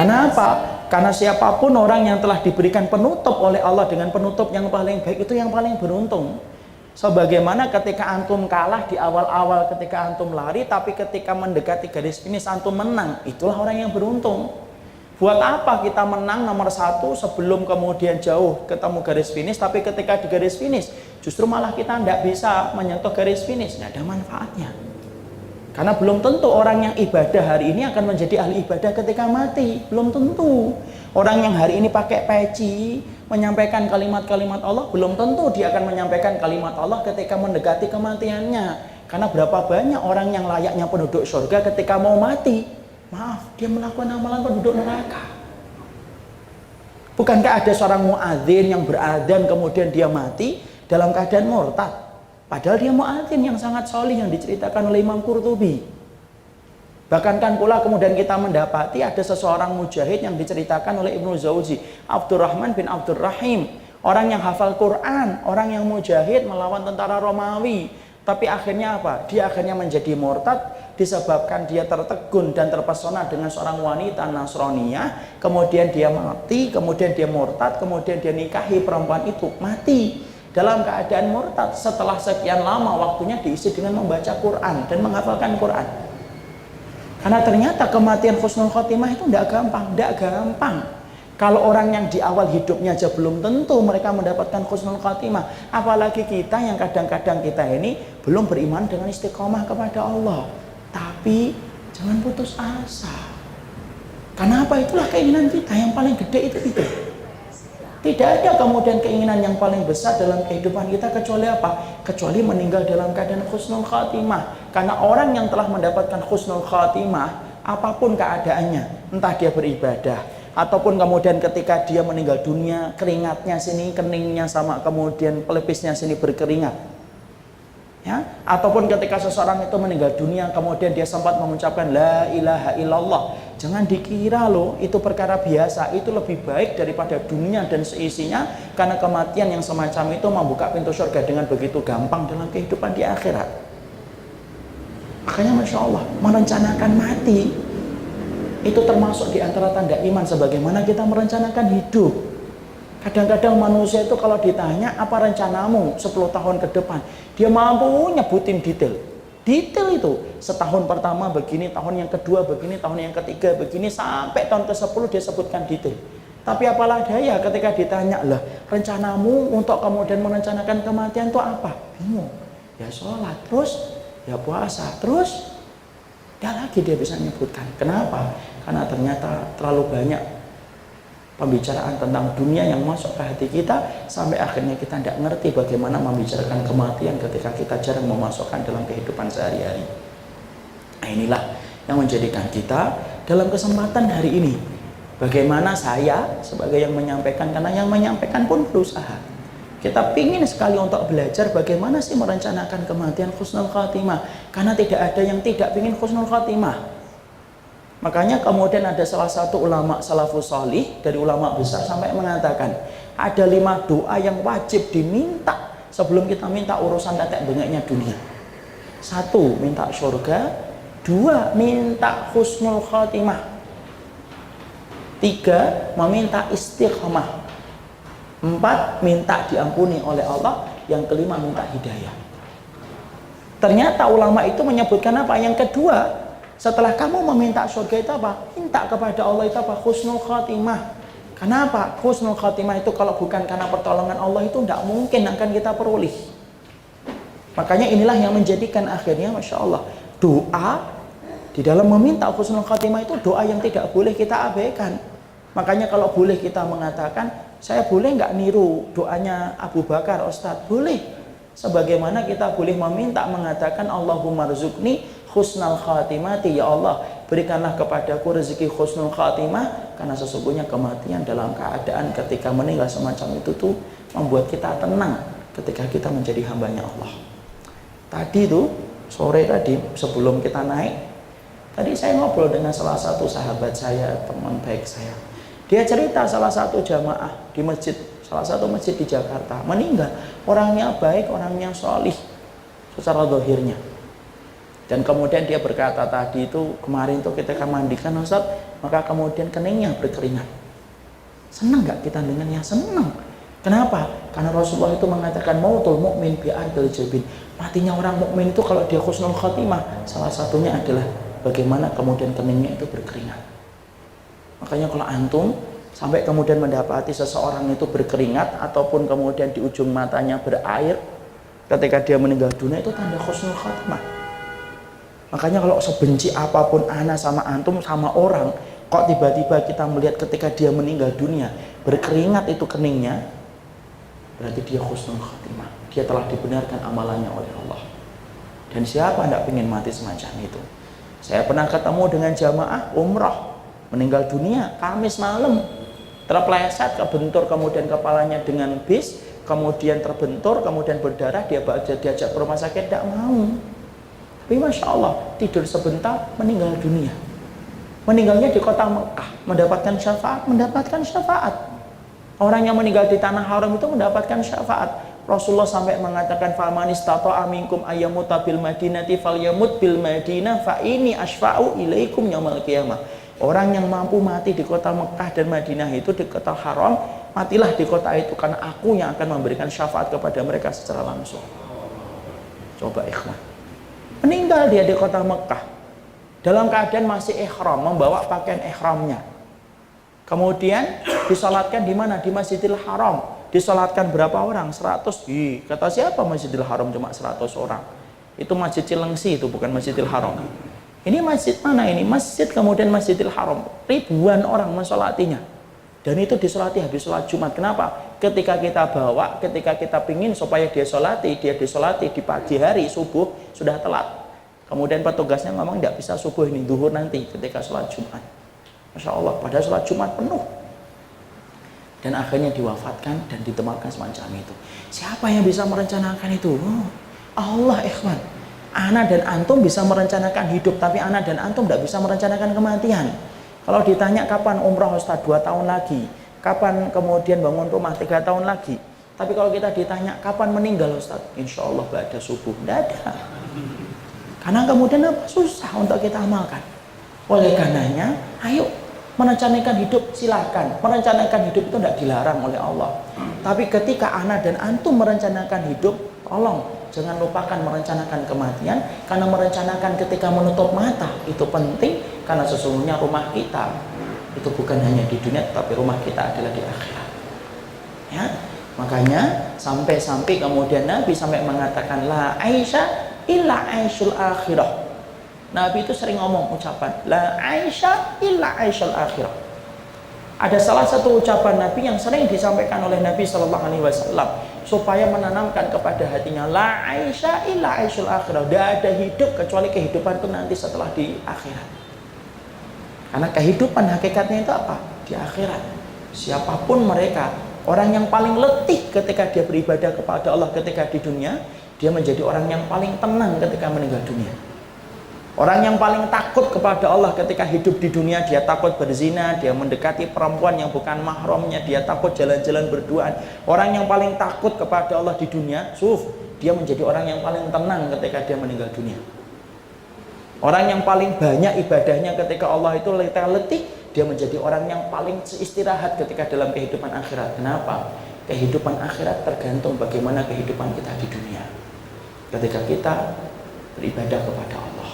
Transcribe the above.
Karena apa? Karena siapapun orang yang telah diberikan penutup oleh Allah dengan penutup yang paling baik, itu yang paling beruntung. Sebagaimana ketika antum kalah di awal-awal ketika antum lari, tapi ketika mendekati garis finish antum menang, itulah orang yang beruntung. Buat apa kita menang nomor 1 sebelum kemudian jauh ketemu garis finish, tapi ketika di garis finish justru malah kita tidak bisa menyentuh garis finish, tidak ada manfaatnya. Karena belum tentu orang yang ibadah hari ini akan menjadi ahli ibadah ketika mati. Belum tentu. Orang yang hari ini pakai peci menyampaikan kalimat-kalimat Allah, belum tentu dia akan menyampaikan kalimat Allah ketika mendekati kematiannya. Karena berapa banyak orang yang layaknya penduduk surga ketika mau mati, maaf, dia melakukan amalan penduduk neraka. Bukankah ada seorang muadzin yang beradzan kemudian dia mati dalam keadaan murtad? Padahal dia muadzin yang sangat solih yang diceritakan oleh Imam Qurtubi. Bahkan kan pula kemudian kita mendapati ada seseorang mujahid yang diceritakan oleh Ibnu Jauzi, Abdurrahman bin Abdurrahim, orang yang hafal Quran, orang yang mujahid melawan tentara Romawi. Tapi akhirnya apa? Dia akhirnya menjadi murtad disebabkan dia tertegun dan terpesona dengan seorang wanita Nasraniyah. Kemudian dia mati, kemudian dia murtad, kemudian dia nikahi perempuan itu, mati dalam keadaan murtad. Setelah sekian lama waktunya diisi dengan membaca Quran dan menghafalkan Quran. Karena ternyata kematian husnul khotimah itu tidak gampang. Kalau orang yang di awal hidupnya aja belum tentu mereka mendapatkan husnul khotimah, apalagi kita yang kadang-kadang kita ini belum beriman dengan istiqomah kepada Allah. Tapi jangan putus asa. Karena apa? Itulah keinginan kita yang paling gede itu. Tidak ada kemudian keinginan yang paling besar dalam kehidupan kita kecuali apa? Kecuali meninggal dalam keadaan husnul khatimah. Karena orang yang telah mendapatkan husnul khatimah, apapun keadaannya, entah dia beribadah, ataupun kemudian ketika dia meninggal dunia, keringatnya sini, keningnya sama kemudian pelepisnya sini berkeringat. Ya, ataupun ketika seseorang itu meninggal dunia kemudian dia sempat mengucapkan la ilaha illallah, jangan dikira loh itu perkara biasa, itu lebih baik daripada dunia dan seisinya. Karena kematian yang semacam itu membuka pintu surga dengan begitu gampang dalam kehidupan di akhirat. Makanya Masya Allah, merencanakan mati itu termasuk di antara tanda iman, sebagaimana kita merencanakan hidup. Kadang-kadang manusia itu kalau ditanya apa rencanamu 10 tahun ke depan, dia mampu nyebutin detail itu. Setahun pertama begini, tahun yang kedua begini, tahun yang ketiga begini, sampai tahun ke-10 dia sebutkan detail. Tapi apalah daya ketika ditanya, lah rencanamu untuk kemudian merencanakan kematian itu apa? Bingung. Ya sholat, terus ya puasa, terus ya lagi dia bisa menyebutkan. Kenapa? Karena ternyata terlalu banyak pembicaraan tentang dunia yang masuk ke hati kita, sampai akhirnya kita tidak ngerti bagaimana membicarakan kematian ketika kita jarang memasukkan dalam kehidupan sehari-hari. Nah, inilah yang menjadikan kita dalam kesempatan hari ini, bagaimana saya sebagai yang menyampaikan, karena yang menyampaikan pun berusaha, kita pingin sekali untuk belajar bagaimana sih merencanakan kematian husnul khatimah, karena tidak ada yang tidak pingin husnul khatimah. Makanya kemudian ada salah satu ulama salafus salih dari ulama besar sampai mengatakan ada 5 doa yang wajib diminta sebelum kita minta urusan tetek bengeknya dunia. 1, minta surga. 2, minta husnul khatimah. 3, meminta istiqomah. 4, minta diampuni oleh Allah. Yang kelima, minta hidayah. Ternyata ulama itu menyebutkan apa? Yang kedua, setelah kamu meminta surga itu apa? Minta kepada Allah itu apa? Husnul khatimah. Kenapa? Husnul khatimah itu kalau bukan karena pertolongan Allah itu tidak mungkin akan kita peroleh. Makanya inilah yang menjadikan akhirnya Masya Allah, doa di dalam meminta husnul khatimah itu doa yang tidak boleh kita abaikan. Makanya kalau boleh kita mengatakan, saya boleh nggak niru doanya Abu Bakar Ustadz? Boleh. Sebagaimana kita boleh meminta mengatakan Allahumma rzuqni husnul khatimati, ya Allah berikanlah kepadaku rezeki husnul khatimah, karena sesungguhnya kematian dalam keadaan ketika meninggal semacam itu tuh membuat kita tenang ketika kita menjadi hambanya Allah. Tadi tuh sore tadi sebelum kita naik, tadi saya ngobrol dengan salah satu sahabat saya, teman baik saya. Dia cerita salah satu jamaah di masjid, salah satu masjid di Jakarta meninggal, orangnya baik, orangnya solih secara zahirnya. Dan kemudian dia berkata tadi itu kemarin tuh ketika mandikan Ustaz, maka kemudian keningnya berkeringat. Senang nggak kita dengannya? Senang. Kenapa? Karena Rasulullah itu mengatakan mautul mukmin bi ardil jabin. Matinya orang mukmin itu kalau dia husnul khotimah, salah satunya adalah bagaimana kemudian keningnya itu berkeringat. Makanya kalau antum sampai kemudian mendapati seseorang itu berkeringat ataupun kemudian di ujung matanya berair ketika dia meninggal dunia, itu tanda husnul khotimah. Makanya kalau sebenci apapun ana sama antum sama orang, kok tiba-tiba kita melihat ketika dia meninggal dunia berkeringat itu keningnya, berarti dia husnul khotimah, dia telah dibenarkan amalannya oleh Allah. Dan siapa tidak ingin mati semacam itu? Saya pernah ketemu dengan jamaah umrah meninggal dunia Kamis malam, terpleset, kebentur kemudian kepalanya dengan bis, kemudian terbentur, kemudian berdarah, dia diajak ke rumah sakit, tidak mau. Tapi Masya Allah, tidur sebentar, meninggal dunia. Meninggalnya di kota Mekah, mendapatkan syafaat. Orang yang meninggal di tanah haram itu mendapatkan syafaat. Rasulullah sampai mengatakan faman istata'a minkum ayyamuta bil madinati falyamut bil madinah fa ini asfa'u ilaikum yaumil qiyamah. Orang yang mampu mati di kota Mekah dan Madinah itu, di kota haram, matilah di kota itu, karena aku yang akan memberikan syafaat kepada mereka secara langsung. Coba ikhwan, meninggal dia di kota Mekah dalam keadaan masih ihram, membawa pakaian ihramnya. Kemudian disolatkan di mana? Di Masjidil Haram. Disolatkan berapa orang? 100. Kata siapa Masjidil Haram cuma 100 orang? Itu Masjid Cilengsi, itu bukan Masjidil Haram. Ini masjid mana ini? Masjid kemudian Masjidil Haram. Ribuan orang mensolatinya. Dan itu disolati habis sholat Jumat. Kenapa? Ketika kita bawa, ketika kita pingin supaya dia disolati di pagi hari, subuh, sudah telat. Kemudian petugasnya ngomong tidak bisa subuh ini, duhur nanti ketika sholat Jumat. Masya Allah, pada sholat Jumat penuh. Dan akhirnya diwafatkan dan ditemukan semacam itu. Siapa yang bisa merencanakan itu? Oh, Allah, ikhwan. Ana dan antum bisa merencanakan hidup, tapi ana dan antum tidak bisa merencanakan kematian. Kalau ditanya kapan umrah Ustaz 2 tahun lagi, kapan kemudian bangun rumah 3 tahun lagi. Tapi kalau kita ditanya kapan meninggal Ustaz, insya Allah ba'da subuh, tidak ada. Karena kemudian apa? Susah untuk kita amalkan. Oleh karenanya, ayo merencanakan hidup, silakan. Merencanakan hidup itu tidak dilarang oleh Allah. Tapi ketika ana dan antum merencanakan hidup, tolong jangan lupakan merencanakan kematian. Karena merencanakan ketika menutup mata itu penting, karena sesungguhnya rumah kita itu bukan hanya di dunia, tapi rumah kita adalah di akhirat. Ya, makanya sampai kemudian Nabi sampai mengatakan la aisha illa aisyul akhirah. Nabi itu sering ngomong ucapan la aisha illa aisyul akhirah. Ada salah satu ucapan Nabi yang sering disampaikan oleh Nabi Shallallahu Alaihi Wasallam supaya menanamkan kepada hatinya la aisha illa aisyul akhirah. Tidak ada hidup kecuali kehidupan itu nanti setelah di akhirat. Karena kehidupan hakikatnya itu apa? Di akhirat. Siapapun mereka, orang yang paling letih ketika dia beribadah kepada Allah ketika di dunia, dia menjadi orang yang paling tenang ketika meninggal dunia. Orang yang paling takut kepada Allah ketika hidup di dunia, dia takut berzina, dia mendekati perempuan yang bukan mahramnya, dia takut jalan-jalan berduaan. Orang yang paling takut kepada Allah di dunia, dia menjadi orang yang paling tenang ketika dia meninggal dunia. Orang yang paling banyak ibadahnya ketika Allah itu letih, dia menjadi orang yang paling istirahat ketika dalam kehidupan akhirat. Kenapa? Kehidupan akhirat tergantung bagaimana kehidupan kita di dunia. Ketika kita beribadah kepada Allah.